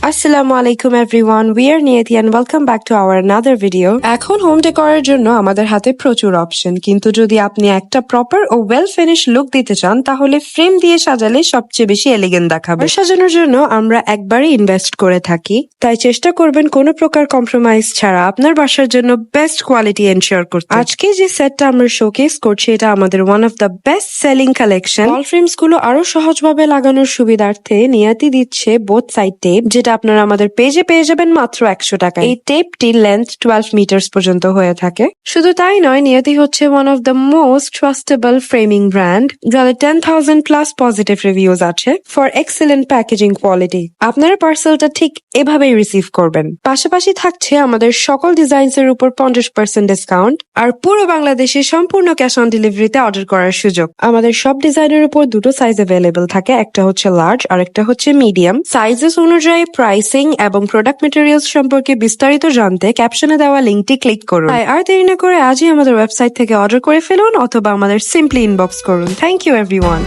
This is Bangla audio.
আসসালামু আলাইকুম everyone, we are Niyati and welcome back to our another video. এখন হোম ডেকোরের জন্য আমাদের হাতে প্রচুর অপশন, কিন্তু যদি আপনি একটা প্রপার ও ওয়েল ফিনিশ লুক দিতে চান তাহলে ফ্রেম দিয়ে সাজালে সবচেয়ে বেশি এলিগেন্ট দেখাবে। সাজানোর জন্য আমরা একবারই ইনভেস্ট করে থাকি, তাই চেষ্টা করবেন কোনো প্রকার কম্প্রোমাইজ ছাড়া আপনার বাসার জন্য বেস্ট কোয়ালিটি এনশিওর করতে। আজকে যে সেটটা আমরা শোকেস করছি এটা আমাদের one of the best selling collection. Wall frames গুলো আরো সহজভাবে লাগানোর সুবিধার্থে নিয়তি দিচ্ছে বোথ সাইড টেপ, যেটা আপনারা আমাদের পেজে পেয়ে যাবেন মাত্র 100 টাকায়। এই টেপটির লেন্থ 12 মিটার্স পর্যন্ত হয়ে থাকে। শুধু তাই নয়, নিয়তি হচ্ছে one of the most trustable framing brand, যাদের 10,000 প্লাস পজিটিভ রিভিউজ আছে ফর এক্সেলেন্ট প্যাকেজিং কোয়ালিটি। আপনারা পার্সেলটা ঠিক এভাবেই রিসিভ করবেন। পাশাপাশি থাকছে আমাদের সকল ডিজাইনস এর উপর 50% ডিসকাউন্ট আর পুরো বাংলাদেশে সম্পূর্ণ ক্যাশ অন ডেলিভারিতে অর্ডার করার সুযোগ। আমাদের সব ডিজাইনের উপর দুটো সাইজ অ্যাভেলেবল থাকে, একটা হচ্ছে লার্জ আর একটা হচ্ছে মিডিয়াম। সাইজেস অনুযায়ী প্রাইসিং এবং প্রোডাক্ট মেটেরিয়ালস সম্পর্কে বিস্তারিত জানতে ক্যাপশনে দেওয়া লিঙ্কটি ক্লিক করুন। আর দেরি না করে আজই আমাদের ওয়েবসাইট থেকে অর্ডার করে ফেলুন অথবা আমাদের সিম্পলি ইনবক্স করুন। Thank you everyone.